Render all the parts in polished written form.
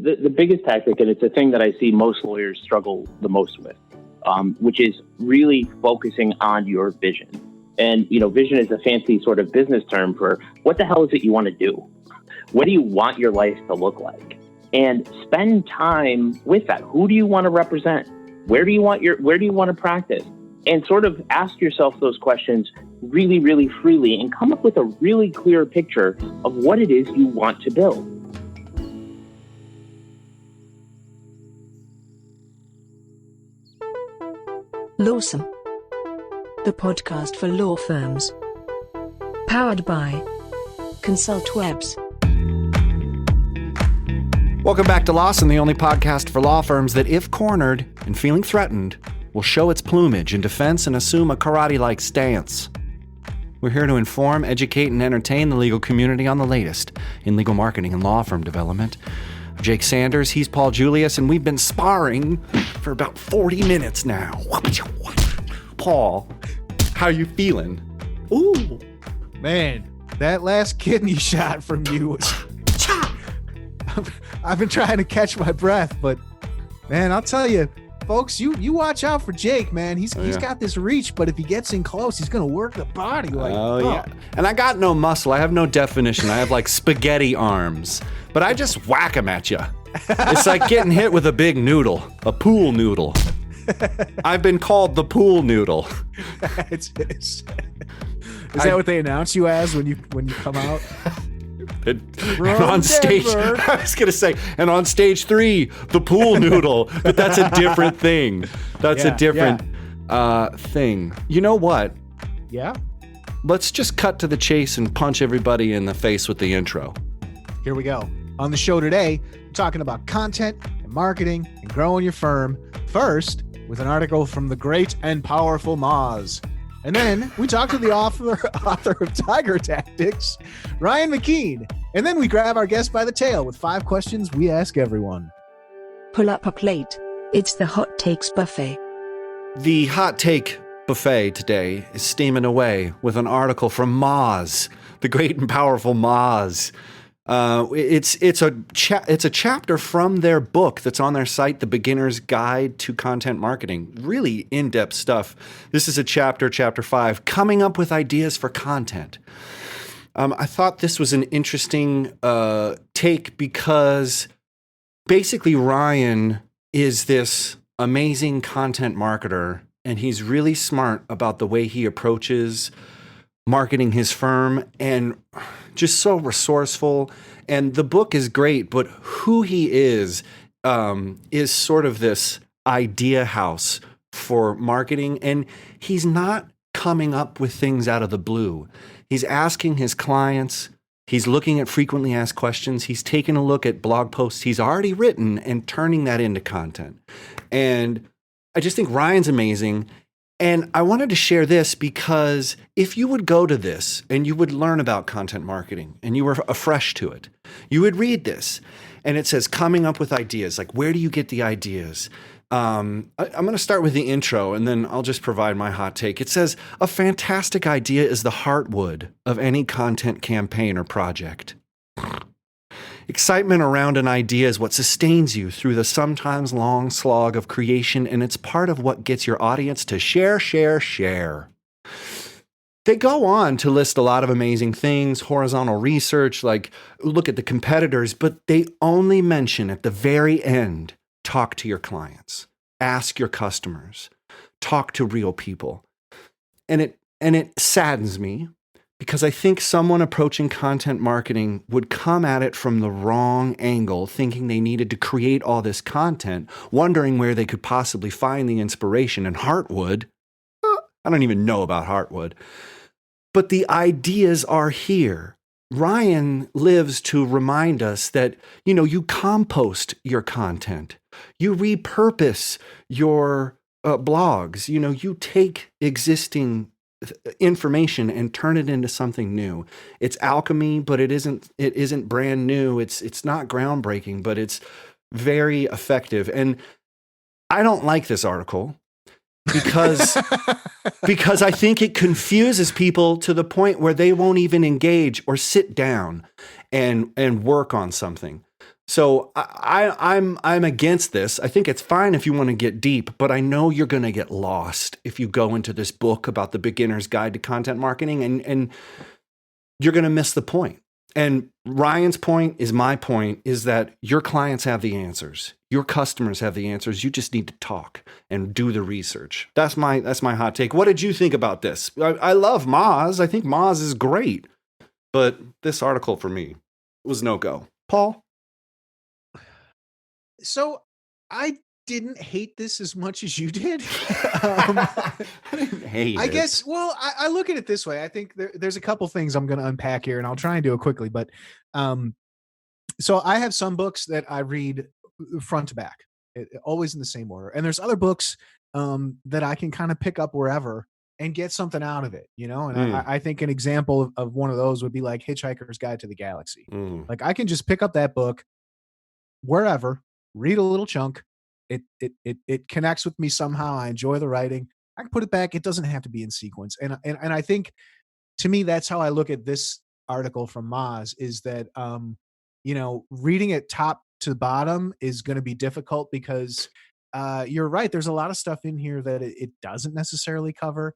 the biggest tactic, and it's a thing that I see most lawyers struggle the most with, which is really focusing on your vision. And, vision is a fancy sort of business term for what the hell is it you want to do? What do you want your life to look like? And spend time with that. Who do you want to represent? Where do you want to practice? And sort of ask yourself those questions really, really freely and come up with a really clear picture of what it is you want to build. Lawsome, the podcast for law firms. Powered by ConsultWebs. Welcome back to Lawsome, the only podcast for law firms that, if cornered and feeling threatened, will show its plumage in defense and assume a karate-like stance. We're here to inform, educate, and entertain the legal community on the latest in legal marketing and law firm development. I'm Jake Sanders, he's Paul Julius, and we've been sparring for about 40 minutes now. Paul, how you feeling? Ooh, man, that last kidney shot from you was... I've been trying to catch my breath, but man, I'll tell you, folks, you watch out for Jake, man. He's got this reach, but if he gets in close, he's gonna work the body like. Yeah. And I got no muscle. I have no definition. I have like spaghetti arms, but I just whack them at you. It's like getting hit with a big noodle, a pool noodle. I've been called the pool noodle. Is that what they announce you as when you come out? And on stage, I was going to say, and on stage 3, the pool noodle, but that's a different thing. That's a different thing. You know what? Yeah? Let's just cut to the chase and punch everybody in the face with the intro. Here we go. On the show today, we're talking about content and marketing and growing your firm. First, with an article from the great and powerful Moz. And then we talk to the author of Tiger Tactics, Ryan McKean. And then we grab our guest by the tail with 5 questions we ask everyone. Pull up a plate. It's the Hot Takes Buffet. The Hot Take Buffet today is steaming away with an article from Moz, the great and powerful Moz. It's a chapter from their book that's on their site, The Beginner's Guide to Content Marketing. Really in-depth stuff. This is a chapter 5, coming up with ideas for content. I thought this was an interesting take because basically Ryan is this amazing content marketer, and he's really smart about the way he approaches marketing his firm and just so resourceful. And the book is great, but who he is sort of this idea house for marketing. And he's not coming up with things out of the blue. He's asking his clients. He's looking at frequently asked questions. He's taking a look at blog posts he's already written and turning that into content. And I just think Ryan's amazing. And I wanted to share this because if you would go to this and you would learn about content marketing and you were afresh to it, you would read this and it says coming up with ideas. Like, where do you get the ideas? I'm going to start with the intro and then I'll just provide my hot take. It says, a fantastic idea is the heartwood of any content campaign or project. Excitement around an idea is what sustains you through the sometimes long slog of creation, and it's part of what gets your audience to share. They go on to list a lot of amazing things, horizontal research, like look at the competitors, but they only mention at the very end, talk to your clients, ask your customers, talk to real people. And it saddens me, because I think someone approaching content marketing would come at it from the wrong angle, thinking they needed to create all this content, wondering where they could possibly find the inspiration. And Heartwood, I don't even know about Heartwood, but the ideas are here. Ryan lives to remind us that, you compost your content, you repurpose your blogs, you take existing information and turn it into something new. It's alchemy, but it isn't brand new. It's not groundbreaking, but it's very effective. And I don't like this article because I think it confuses people to the point where they won't even engage or sit down and work on something. So I'm against this. I think it's fine if you want to get deep, but I know you're going to get lost if you go into this book about the beginner's guide to content marketing, and you're going to miss the point. And Ryan's point is my point, is that your clients have the answers. Your customers have the answers. You just need to talk and do the research. That's my hot take. What did you think about this? I love Moz. I think Moz is great. But this article for me was no go. Paul? So I didn't hate this as much as you did. I didn't hate I it. guess, well, I look at it this way. I think there's a couple things I'm going to unpack here, and I'll try and do it quickly. But so I have some books that I read front to back, always in the same order. And there's other books that I can kind of pick up wherever and get something out of it, you know? And I think an example of one of those would be like Hitchhiker's Guide to the Galaxy. Like I can just pick up that book wherever, read a little chunk. It connects with me somehow. I enjoy the writing. I can put it back. It doesn't have to be in sequence. And I think, to me, that's how I look at this article from Moz, is that, reading it top to bottom is going to be difficult because you're right. There's a lot of stuff in here that it doesn't necessarily cover.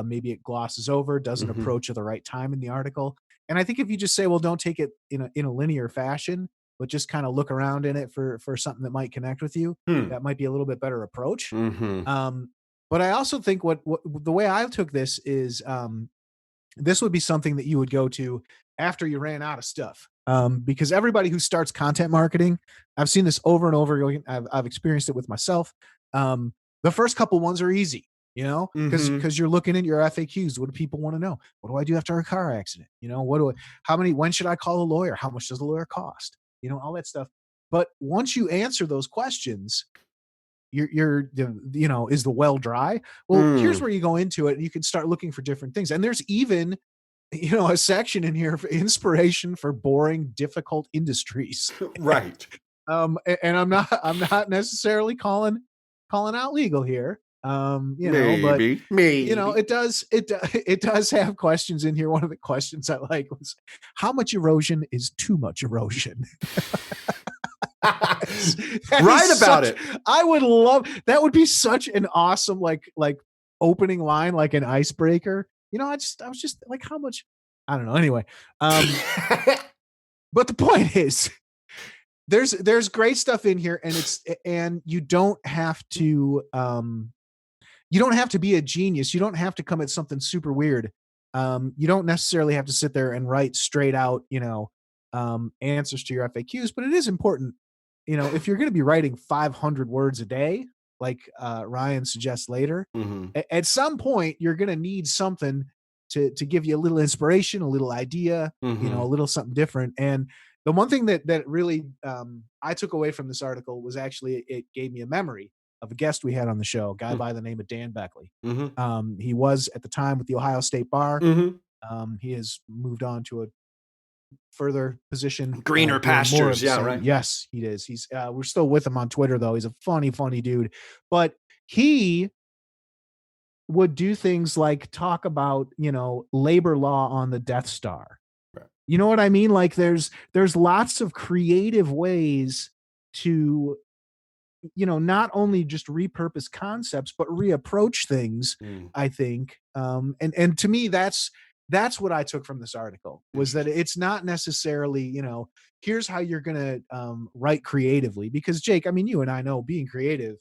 Maybe it glosses over, doesn't approach at the right time in the article. And I think if you just say, well, don't take it in a linear fashion, but just kind of look around in it for something that might connect with you, that might be a little bit better approach. But I also think what the way I took this is this would be something that you would go to after you ran out of stuff. Because everybody who starts content marketing, I've seen this over and over again. I've experienced it with myself. The first couple ones are easy, because you're looking at your FAQs. What do people want to know? What do I do after a car accident? When should I call a lawyer? How much does a lawyer cost? All that stuff. But once you answer those questions, you're is the well dry? Well, here's where you go into it and you can start looking for different things. And there's even, a section in here for inspiration for boring, difficult industries. Right. And I'm not necessarily calling out legal here. Maybe. It does have questions in here. One of the questions I like was, how much erosion is too much erosion? Right about it. I would love that. Would be such an awesome like opening line, like an icebreaker. I was just like, how much? I don't know. Anyway, but the point is, there's great stuff in here, and you don't have to be a genius. You don't have to come at something super weird. You don't necessarily have to sit there and write straight out, answers to your FAQs, but it is important. If you're going to be writing 500 words a day, like Ryan suggests later, at some point you're going to need something to give you a little inspiration, a little idea, a little something different. And the one thing that really I took away from this article was actually it gave me a memory of a guest we had on the show, a guy by the name of Dan Beckley. He was at the time with the Ohio State Bar. He has moved on to a further position, greener pastures. Right. Yes, he is. He's we're still with him on Twitter though. He's a funny dude, but he would do things like talk about labor law on the Death Star. Right. You know what I mean? Like there's lots of creative ways to not only just repurpose concepts but reapproach things. I think and to me that's what I took from this article, was that it's not necessarily, here's how you're going to write creatively. Because Jake, I mean, you and I know being creative,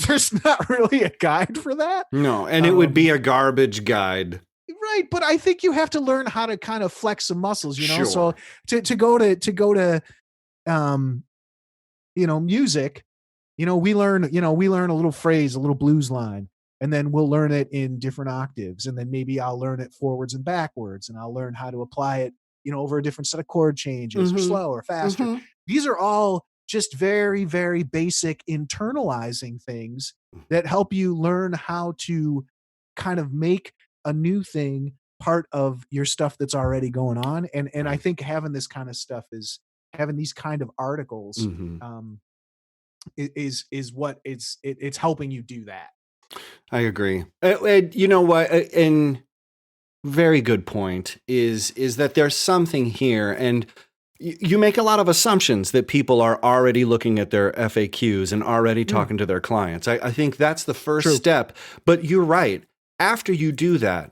there's not really a guide for that. No, and it would be a garbage guide. Right. But I think you have to learn how to kind of flex some muscles, Sure. So to go to music, we learn a little phrase, a little blues line. And then we'll learn it in different octaves. And then maybe I'll learn it forwards and backwards. And I'll learn how to apply it, over a different set of chord changes, or slow or faster. These are all just very, very basic internalizing things that help you learn how to kind of make a new thing part of your stuff that's already going on. And I think having this kind of stuff having these kind of articles is what it's helping you do that. I agree. You know what? And very good point is that there's something here. And you make a lot of assumptions that people are already looking at their FAQs and already talking to their clients. I think that's the first step. But you're right. After you do that,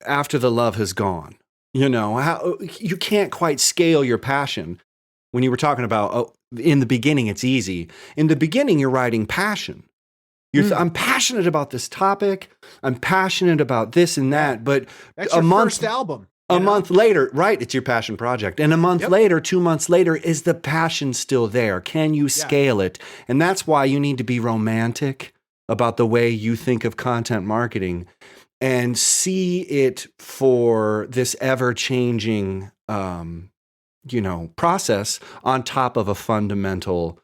after the love has gone, you can't quite scale your passion. When you were talking about in the beginning, it's easy. In the beginning, you're writing passion. I'm passionate about this topic. I'm passionate about this and that. But that's your first album. A month later, right, it's your passion project. And a month later, 2 months later, is the passion still there? Can you scale it? And that's why you need to be romantic about the way you think of content marketing and see it for this ever-changing, process on top of a fundamental,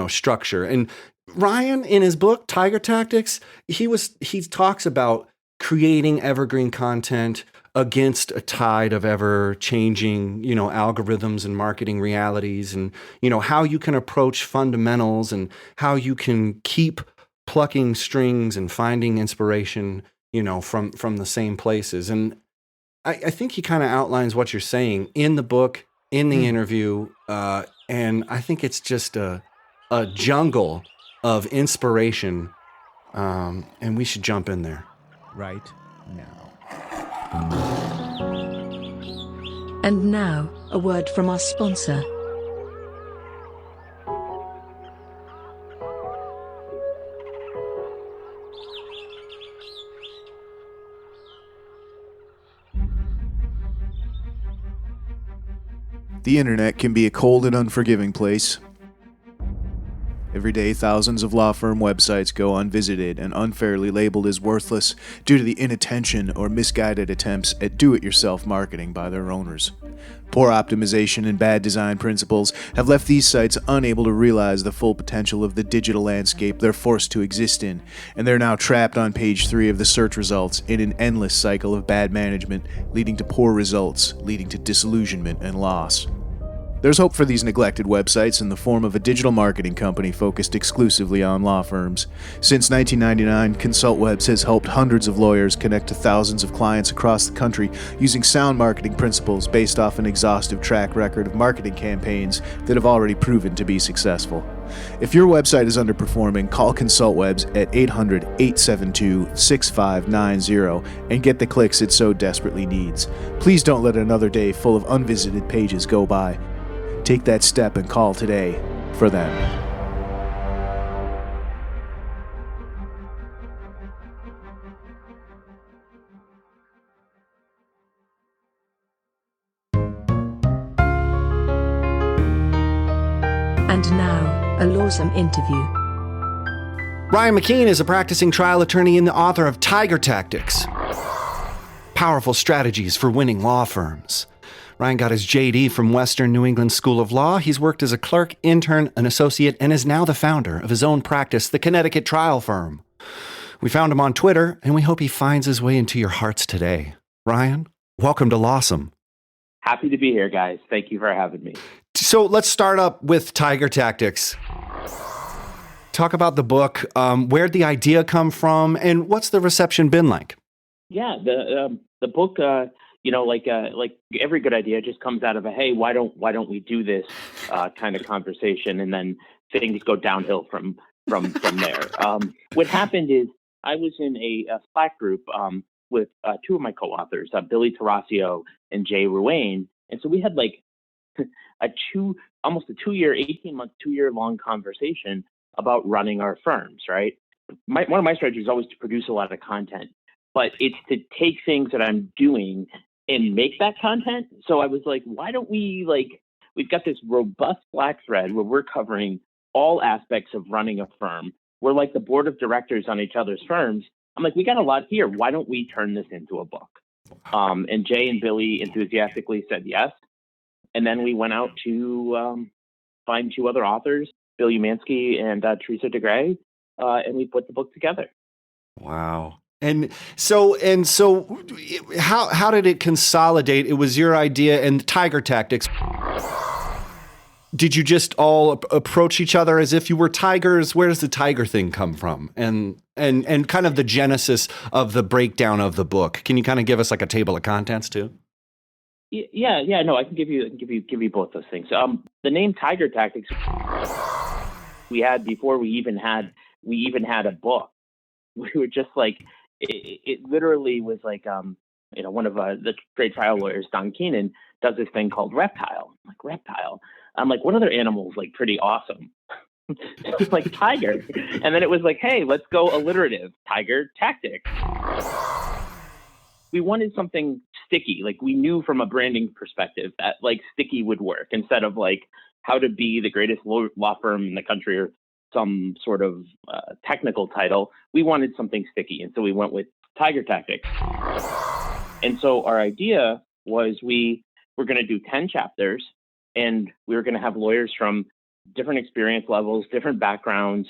structure. And Ryan, in his book, Tiger Tactics, he talks about creating evergreen content against a tide of ever-changing, algorithms and marketing realities, and, how you can approach fundamentals and how you can keep plucking strings and finding inspiration, from the same places. And I think he kind of outlines what you're saying in the book, in the interview, and I think it's just a jungle of inspiration, and we should jump in there. Right now. And now, a word from our sponsor. The internet can be a cold and unforgiving place. Every day, thousands of law firm websites go unvisited and unfairly labeled as worthless due to the inattention or misguided attempts at do-it-yourself marketing by their owners. Poor optimization and bad design principles have left these sites unable to realize the full potential of the digital landscape they're forced to exist in, and they're now trapped on page 3 of the search results in an endless cycle of bad management, leading to poor results, leading to disillusionment and loss. There's hope for these neglected websites in the form of a digital marketing company focused exclusively on law firms. Since 1999, ConsultWebs has helped hundreds of lawyers connect to thousands of clients across the country using sound marketing principles based off an exhaustive track record of marketing campaigns that have already proven to be successful. If your website is underperforming, call ConsultWebs at 800-872-6590 and get the clicks it so desperately needs. Please don't let another day full of unvisited pages go by. Take that step and call today for them. And now, a Lawsome interview. Ryan McKean is a practicing trial attorney and the author of Tiger Tactics, Powerful Strategies for Winning Law Firms. Ryan got his JD from Western New England School of Law. He's worked as a clerk, intern, an associate, and is now the founder of his own practice, the Connecticut Trial Firm. We found him on Twitter, and we hope he finds his way into your hearts today. Ryan, welcome to Lawsome. Happy to be here, guys. Thank you for having me. So let's start up with Tiger Tactics. Talk about the book. Where'd the idea come from, and what's the reception been like? Yeah, the book, like every good idea just comes out of a hey, why don't we do this kind of conversation, and then things go downhill from there. What happened is I was in a Slack group with two of my co-authors, Billy Tarasio and Jay Ruane, and so we had like almost a 2-year long conversation about running our firms. Right, one of my strategies is always to produce a lot of content, but it's to take things that I'm doing and make that content. So I was like, why don't we we've got this robust Slack thread where we're covering all aspects of running a firm. We're like the board of directors on each other's firms. I'm like, we got a lot here. Why don't we turn this into a book? And Jay and Billy enthusiastically said yes. And then we went out to find 2 other authors, Bill Umansky and Teresa DeGray, and we put the book together. Wow. And so how did it consolidate? It was your idea and Tiger Tactics. Did you just all approach each other as if you were tigers? Where does the tiger thing come from? And kind of the genesis of the breakdown of the book. Can you kind of give us like a table of contents too? Yeah. No, I can give you both those things. The name Tiger Tactics we had before we even had a book. We were just like, it literally was like, one of the trade trial lawyers, Don Keenan, does this thing called Reptile. I'm like, Reptile. I'm like, what other animals like pretty awesome? It was like Tiger, and then it was like, hey, let's go alliterative. Tiger Tactics. We wanted something sticky. Like, we knew from a branding perspective that like sticky would work instead of like how to be the greatest law firm in the country or some sort of technical title. We wanted something sticky. And so we went with Tiger Tactics. And so our idea was we were going to do 10 chapters, and we were going to have lawyers from different experience levels, different backgrounds,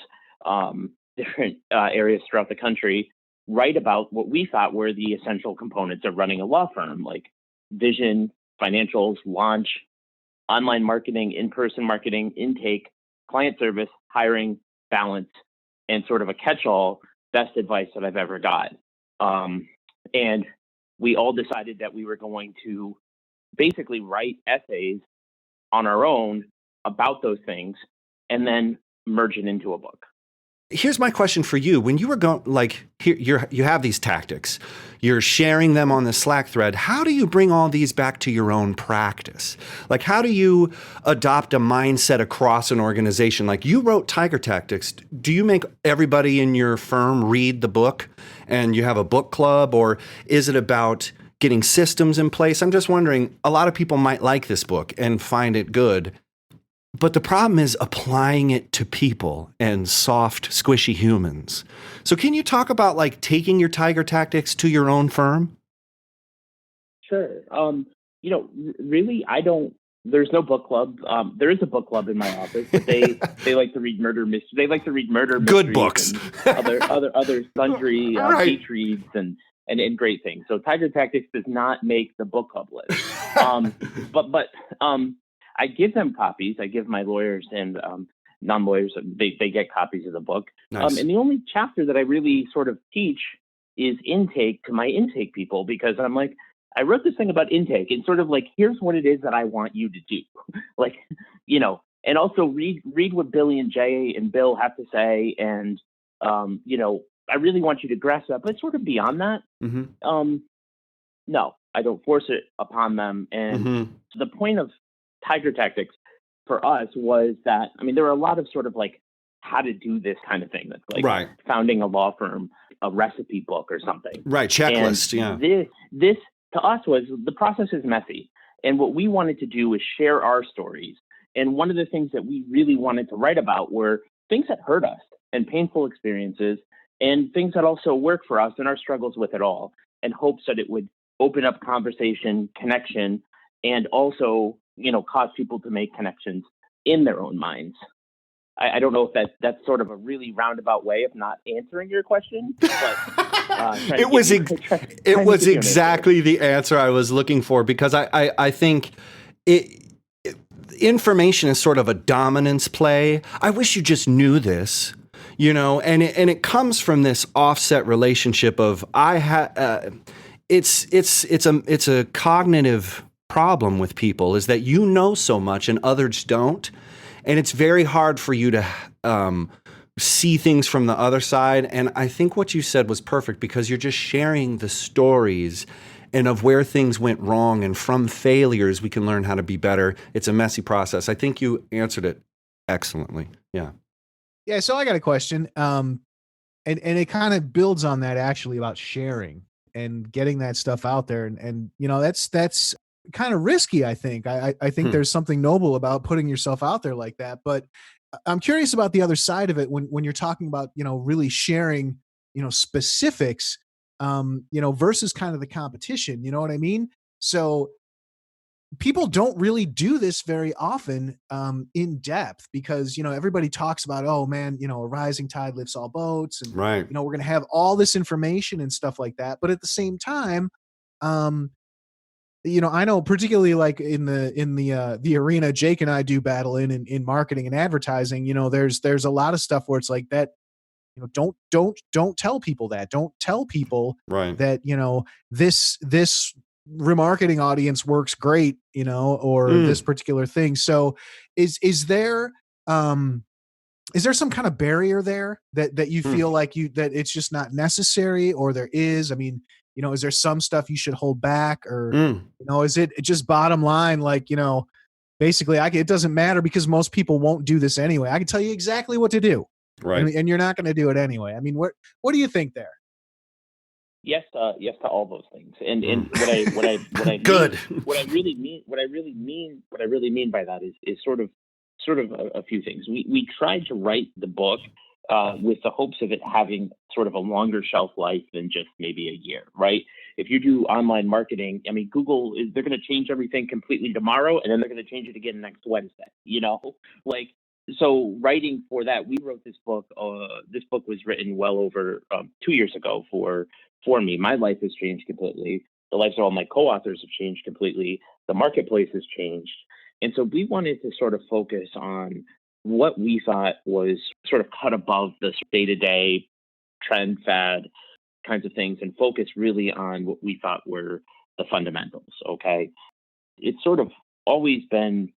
different areas throughout the country write about what we thought were the essential components of running a law firm, like vision, financials, launch, online marketing, in-person marketing, intake, client service, hiring, balance, and sort of a catch-all best advice that I've ever got. And we all decided that we were going to basically write essays on our own about those things and then merge it into a book. Here's my question for you. When you were going, like, here, you have these tactics, you're sharing them on the Slack thread. How do you bring all these back to your own practice? Like, how do you adopt a mindset across an organization? Like, you wrote Tiger Tactics. Do you make everybody in your firm read the book and you have a book club, or is it about getting systems in place? I'm just wondering, a lot of people might like this book and find it good, but the problem is applying it to people and soft, squishy humans. So can you talk about like taking your Tiger Tactics to your own firm? Sure. Really, there's no book club. There is a book club in my office, but they like to read murder mystery. They like to read murder mysteries. Good books. And other sundry Right. page reads and great things. So Tiger Tactics does not make the book club list. But I give them copies. I give my lawyers and non-lawyers, they get copies of the book. Nice. And the only chapter that I really sort of teach is intake to my intake people, because I'm like, I wrote this thing about intake and sort of like, here's what it is that I want you to do. Like, and also read what Billy and Jay and Bill have to say. And, I really want you to grasp that, but sort of beyond that. Mm-hmm. No, I don't force it upon them. And the point of Tiger Tactics for us was that, there were a lot of sort of like how to do this kind of thing. That's like Right. founding a law firm, a recipe book or something. Right. Checklist. And Yeah. This to us was, the process is messy. And what we wanted to do was share our stories. And one of the things that we really wanted to write about were things that hurt us and painful experiences, and things that also work for us and our struggles with it all, and hopes that it would open up conversation, connection, and also, cause people to make connections in their own minds. I don't know if that's sort of a really roundabout way of not answering your question, but It was exactly the answer I was looking for, because I think information is sort of a dominance play. I wish you just knew this, and it comes from this offset relationship of it's a cognitive problem with people, is that so much and others don't, and it's very hard for you to see things from the other side. And I think what you said was perfect, because you're just sharing the stories and of where things went wrong, and from failures we can learn how to be better. It's a messy process. I think you answered it excellently. Yeah. Yeah. So I got a question. And it kind of builds on that, actually, about sharing and getting that stuff out there. And that's kind of risky, I think. I think there's something noble about putting yourself out there like that. But I'm curious about the other side of it when you're talking about, really sharing, specifics, versus kind of the competition. You know what I mean? So people don't really do this very often in depth, because, everybody talks about, oh man, a rising tide lifts all boats, and, Right. we're going to have all this information and stuff like that. But at the same time, I know particularly like in the arena Jake and I do battle in marketing and advertising, there's a lot of stuff where it's like that, don't tell people that. Don't tell people Right. that, this remarketing audience works great, or this particular thing. So is there some kind of barrier there that you feel like that it's just not necessary, or there is? I mean, is there some stuff you should hold back, or is it just bottom line, like, basically it doesn't matter because most people won't do this anyway. I can tell you exactly what to do. Right. And you're not going to do it anyway. I mean, what do you think there? Yes, yes to all those things. And what I Good. what I really mean by that is sort of a few things. We tried to write the book with the hopes of it having sort of a longer shelf life than just maybe a year, right? If you do online marketing, I mean, Google they're going to change everything completely tomorrow, and then they're going to change it again next Wednesday. Like, so writing for that, we wrote this book. This book was written well over 2 years ago for me. My life has changed completely. The lives of all my co-authors have changed completely. The marketplace has changed. And so we wanted to sort of focus on what we thought was sort of cut above the day-to-day trend fad kinds of things and focus really on what we thought were the fundamentals, okay? It's sort of always been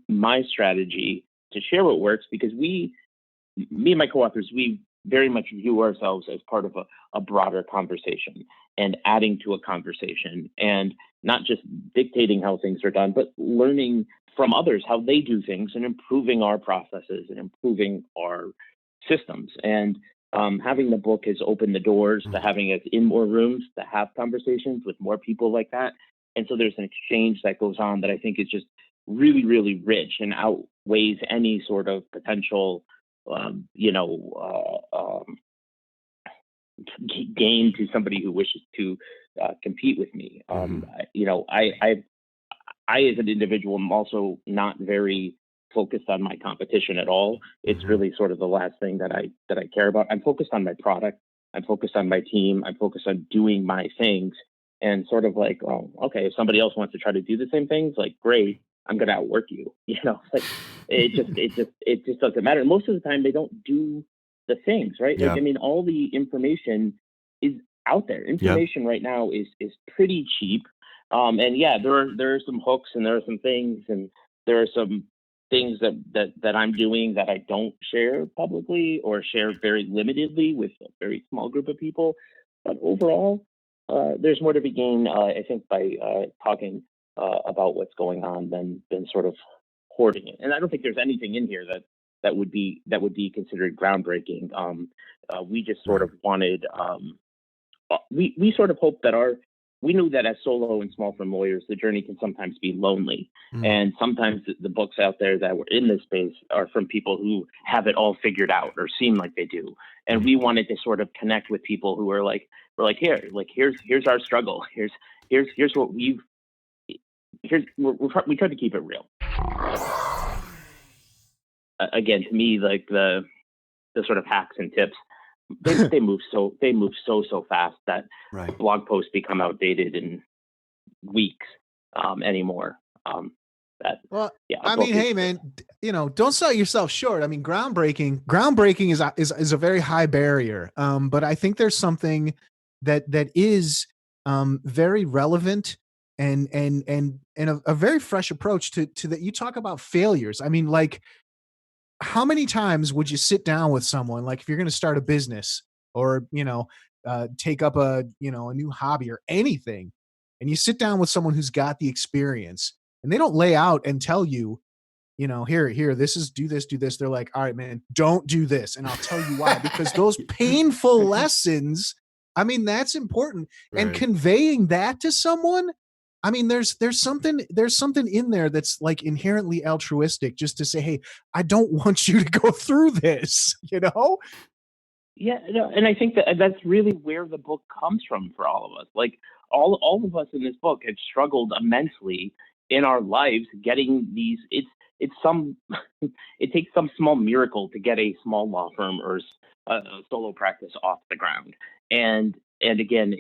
my strategy to share what works because me and my co-authors, we very much view ourselves as part of a broader conversation and adding to a conversation and not just dictating how things are done, but learning from others how they do things and improving our processes and improving our systems. And having the book has opened the doors to having us in more rooms to have conversations with more people like that. And so there's an exchange that goes on that I think is just really, really rich and outweighs any sort of potential gain to somebody who wishes to compete with me. I as an individual am also not very focused on my competition at all. It's really sort of the last thing that I care about. I'm focused on my product. I'm focused on my team. I'm focused on doing my things and sort of like, oh, okay, if somebody else wants to try to do the same things, like, great, I'm going to outwork you. Like it just doesn't matter. Most of the time they don't do the things, right? Yeah. Like, I mean, all the information is out there. Information right now is pretty cheap. And yeah, there are some hooks and there are some things and there are some things that I'm doing that I don't share publicly or share very limitedly with a very small group of people. But overall, there's more to be gained, I think, by talking about what's going on than sort of hoarding it. And I don't think there's anything in here that would be considered groundbreaking. We just sort of wanted. We sort of hoped that we knew that as solo and small firm lawyers, the journey can sometimes be lonely. And sometimes the books out there that were in this space are from people who have it all figured out or seem like they do. And we wanted to sort of connect with people who are like, here's our struggle. Here's what we try to keep it real. Again, to me, like the sort of hacks and tips, they move so fast that blog posts become outdated in weeks anymore. I mean, hey man, don't sell yourself short. I mean, groundbreaking is a very high barrier. But I think there's something that is very relevant and a very fresh approach to that. You talk about failures. I mean, like, how many times would you sit down with someone, like if you're going to start a business or, take up a new hobby or anything, and you sit down with someone who's got the experience and they don't lay out and tell you, here, this is do this. They're like, all right, man, don't do this. And I'll tell you why, because those painful lessons, I mean, that's important. And conveying that to someone, I mean, there's something in there that's like inherently altruistic, just to say, hey, I don't want you to go through this, Yeah, no, and I think that's really where the book comes from for all of us. Like all of us in this book have struggled immensely in our lives getting these. It takes some small miracle to get a small law firm or a solo practice off the ground. And again,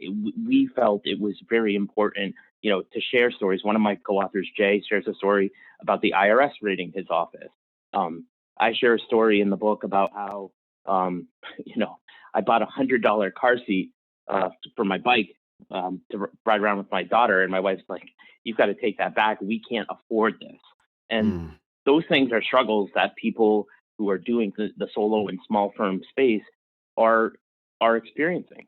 we felt it was very important, to share stories. One of my co-authors, Jay, shares a story about the IRS raiding his office. I share a story in the book about how, I bought $100 car seat for my bike ride around with my daughter, and my wife's like, "You've got to take that back. We can't afford this." And those things are struggles that people who are doing the solo and small firm space are experiencing.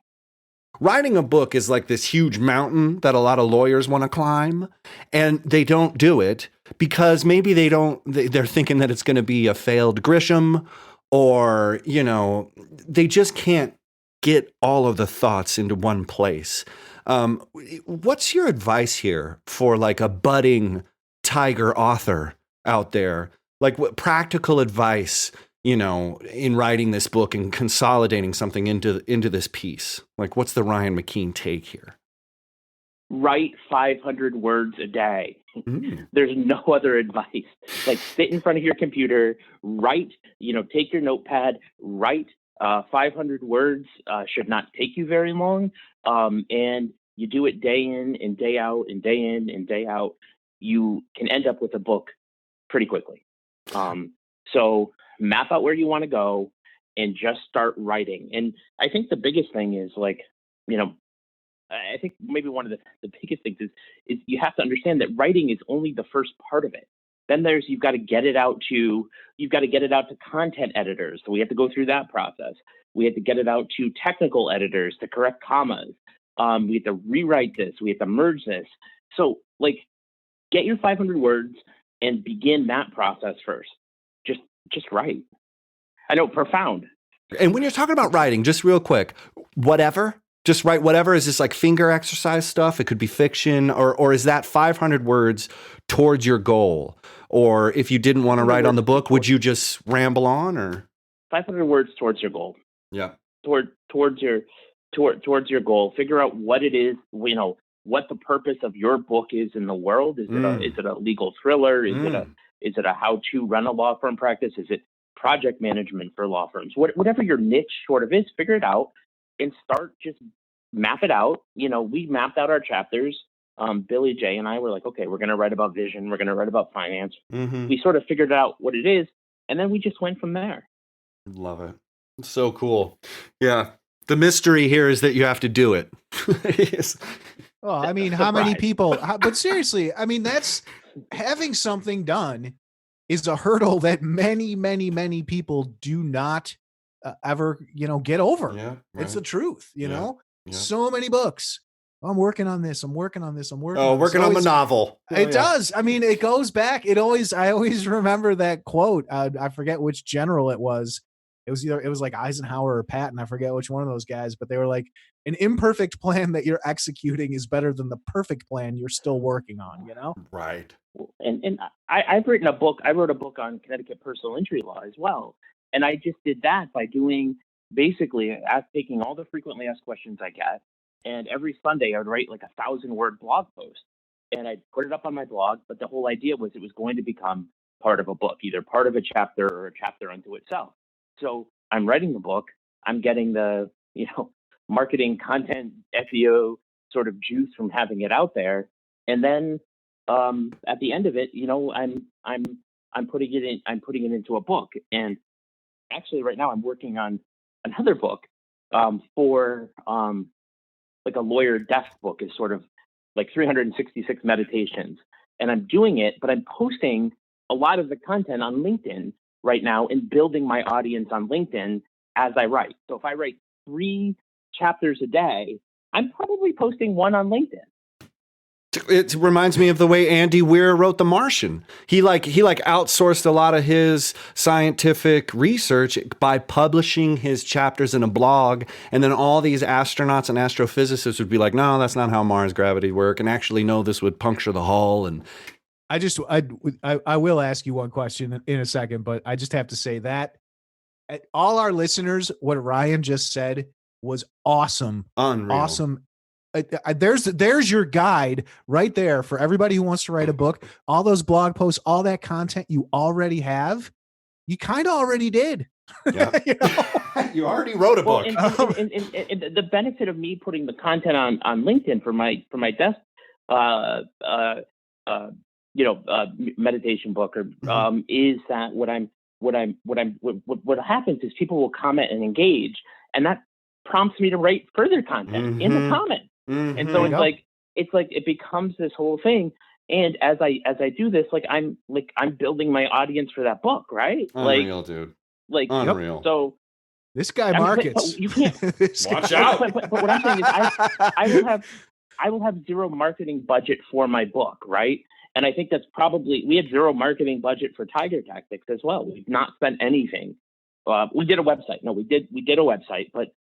Writing a book is like this huge mountain that a lot of lawyers want to climb, and they don't do it because maybe they're thinking that it's going to be a failed Grisham, or, they just can't get all of the thoughts into one place. What's your advice here for like a budding tiger author out there? Like, what practical advice, in writing this book and consolidating something into this piece? Like, what's the Ryan McKeen take here? Write 500 words a day. There's no other advice. Like, sit in front of your computer, write, take your notepad, write 500 words. Should not take you very long. And you do it day in and day out and day in and day out. You can end up with a book pretty quickly. So map out where you want to go and just start writing. And I think the biggest thing is I think maybe one of the biggest things is you have to understand that writing is only the first part of it. Then you've got to get it out to content editors. So we have to go through that process. We have to get it out to technical editors to correct commas. We have to rewrite this. We have to merge this. So get your 500 words and begin that process first. Just write. I know, profound. And when you're talking about writing, just real quick, whatever, just write whatever. Is this like finger exercise stuff? It could be fiction, or is that 500 words towards your goal? Or if you didn't want to write on the book, would you just ramble on? Or 500 words towards your goal. Yeah. Towards your goal. Figure out what it is. What the purpose of your book is in the world. Is it a legal thriller? Is it a how to run a law firm practice? Is it project management for law firms? Whatever your niche sort of is, figure it out and start, just map it out. We mapped out our chapters. Billy J and I were like, okay, we're going to write about vision. We're going to write about finance. We sort of figured out what it is. And then we just went from there. Love it. It's so cool. Yeah. The mystery here is that you have to do it. Well, I mean, how many people, but seriously, I mean, that's having something done is a hurdle that many, many, many people do not ever, get over. Yeah, right. It's the truth, Yeah. So many books. I'm working on this. I'm working on this. Working on the novel. It does. I mean, it goes back. I always remember that quote. I forget which general it was. It was like Eisenhower or Patton. I forget which one of those guys, but they were like, an imperfect plan that you're executing is better than the perfect plan you're still working on, Right. And I've written a book. I wrote a book on Connecticut personal injury law as well. And I just did that by doing taking all the frequently asked questions I get. And every Sunday I would write like 1,000-word blog post, and I'd put it up on my blog. But the whole idea was it was going to become part of a book, either part of a chapter or a chapter unto itself. So I'm writing the book. I'm getting the, marketing, content, SEO sort of juice from having it out there. And then at the end of it, I'm putting it into a book. And actually right now I'm working on another book for like a lawyer desk book, is sort of like 366 meditations. And I'm doing it, but I'm posting a lot of the content on LinkedIn right now and building my audience on LinkedIn as I write. So if I write 3 chapters a day, I'm probably posting 1 on LinkedIn. It reminds me of the way Andy Weir wrote The Martian. He outsourced a lot of his scientific research by publishing his chapters in a blog, and then all these astronauts and astrophysicists would be like, "No, that's not how Mars gravity work," and actually, no, this would puncture the hull. And I will ask you one question in a second, but I just have to say that all our listeners, what Ryan just said was awesome. Unreal. Awesome. There's your guide right there for everybody who wants to write a book. All those blog posts, all that content you already have, you kind of already did. Yeah. You already wrote a book. And the benefit of me putting the content on LinkedIn for my desk, meditation book, is that what happens is people will comment and engage, and that prompts me to write further content in the comments. And Mhm. so you go. it's like it becomes this whole thing. And as I do this, I'm building my audience for that book, right? Unreal, dude. Like Unreal. so. This guy I mean, markets. but you can't. This Watch guy- out. But what I'm saying is, I will have zero marketing budget for my book, right? And I think that's probably, we have zero marketing budget for Tiger Tactics as well. We've not spent anything. We did a website. No, we did a website, but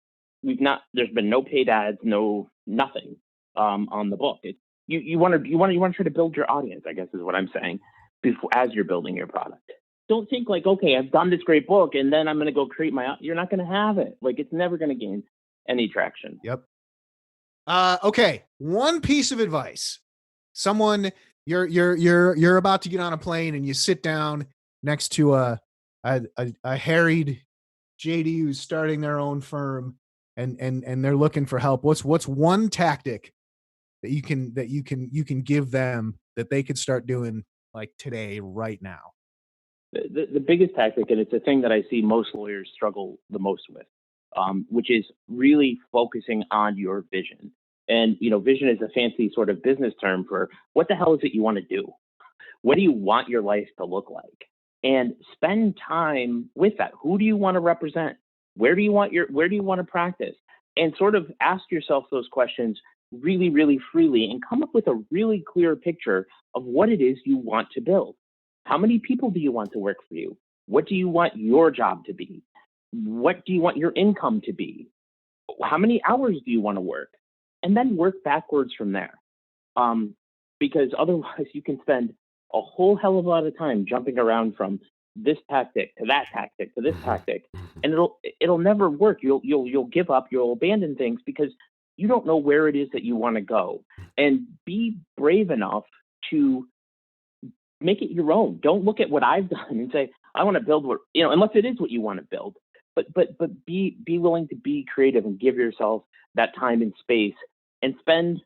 we've not. There's been no paid ads, nothing on the book. You want to try to build your audience, I guess is what I'm saying, before as you're building your product. Don't think like, okay, I've done this great book and then I'm going to go create you're not going to have it. Like, it's never going to gain any traction. Yep. Okay. One piece of advice. Someone you're about to get on a plane and you sit down next to a harried JD who's starting their own firm and they're looking for help. What's one tactic that you can give them that they could start doing like today, right now? The biggest tactic, and it's a thing that I see most lawyers struggle the most with, which is really focusing on your vision. And, vision is a fancy sort of business term for what the hell is it you want to do? What do you want your life to look like? And spend time with that. Who do you want to represent? Where do you want to practice? And sort of ask yourself those questions really, really freely and come up with a really clear picture of what it is you want to build. How many people do you want to work for you? What do you want your job to be? What do you want your income to be? How many hours do you want to work? And then work backwards from there. Because otherwise you can spend a whole hell of a lot of time jumping around from this tactic to that tactic to this tactic, and it'll never work. You'll give up, you'll abandon things because you don't know where it is that you want to go. And be brave enough to make it your own. Don't look at what I've done and say, I want to build unless it is what you want to build. But be willing to be creative and give yourself that time and space and spend,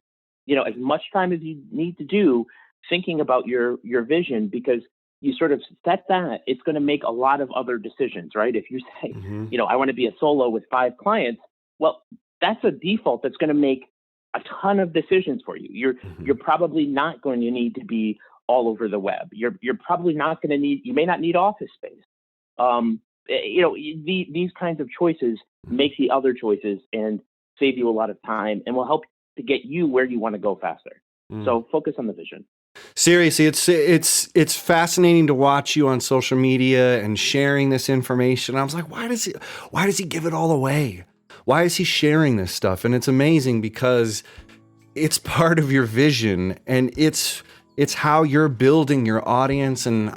as much time as you need to do thinking about your vision, because you sort of set that, it's going to make a lot of other decisions, right? If you say, I want to be a solo with 5 clients, well, that's a default that's going to make a ton of decisions for you. You're probably not going to need to be all over the web. You're probably not going to you may not need office space. These kinds of choices make the other choices and save you a lot of time and will help to get you where you want to go faster. So focus on the vision. Seriously, it's fascinating to watch you on social media and sharing this information. I was like, why does he give it all away? Why is he sharing this stuff? And it's amazing because it's part of your vision and it's how you're building your audience, and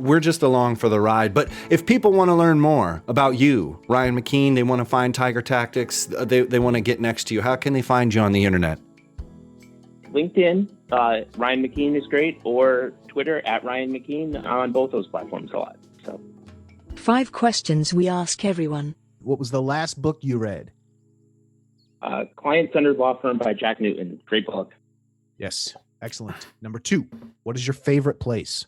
we're just along for the ride. But if people want to learn more about you, Ryan McKeen, they want to find Tiger Tactics, they want to get next to you, how can they find you on the internet? LinkedIn, Ryan McKeen is great, or Twitter at Ryan McKeen, on both those platforms a lot. So 5 questions we ask everyone. What was the last book you read? Client-Centered Law Firm by Jack Newton. Great book. Yes. Excellent. Number 2, what is your favorite place?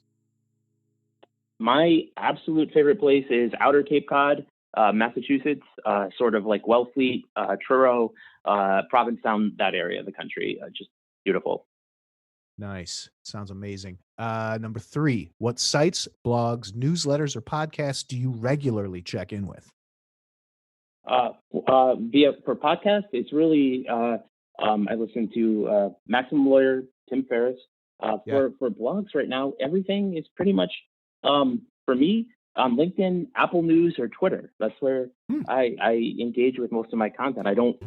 My absolute favorite place is Outer Cape Cod, Massachusetts, sort of like Wellfleet, Truro, Provincetown, that area of the country. Just beautiful. Nice. Sounds amazing. Number 3, what sites, blogs, newsletters, or podcasts do you regularly check in with? For podcasts, it's really, I listen to Maximum Lawyer, Tim Ferriss. For blogs right now, everything is pretty much, for me, LinkedIn, Apple News, or Twitter. That's where I engage with most of my content. I don't,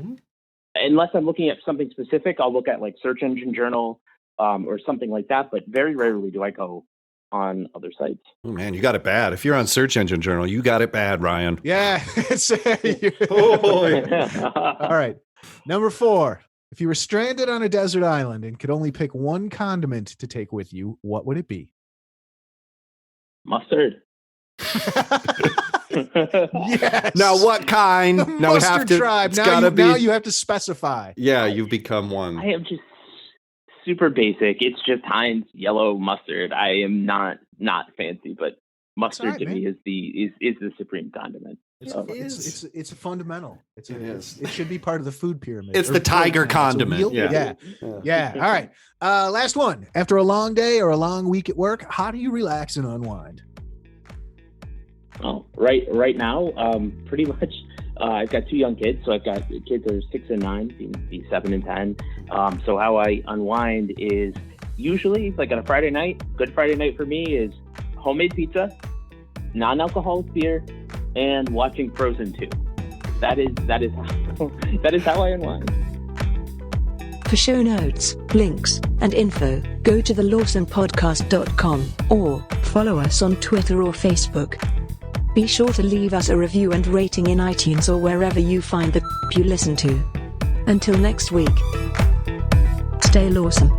unless I'm looking at something specific, I'll look at like Search Engine Journal or something like that. But very rarely do I go on other sites. Oh man, you got it bad. If you're on Search Engine Journal, you got it bad, Ryan. Yeah. Oh boy. All right. Number 4. If you were stranded on a desert island and could only pick one condiment to take with you, what would it be? Mustard. Yes. Now what kind? The Now we have mustard to. tribe. It's Now gotta be. now you have to specify. Yeah, you've become one. I am just super basic. It's just Heinz yellow mustard. I am not fancy, but Mustard That's to all right, me is the supreme condiment. It's a fundamental. It is. It should be part of the food pyramid. It's Or the tiger it's a condiment. wheel. Yeah. Yeah. All right. Last one. After a long day or a long week at work, how do you relax and unwind? Oh, right now, pretty much. I've got 2 young kids, so I've got kids that are 6 and 9, be 7 and 10. So how I unwind is usually like on a Friday night. Good Friday night for me is homemade pizza, non-alcoholic beer, and watching Frozen 2. That is how I unwind. For show notes, links, and info, go to thelawsonpodcast.com or follow us on Twitter or Facebook. Be sure to leave us a review and rating in iTunes or wherever you find the you listen to. Until next week, stay lawsome.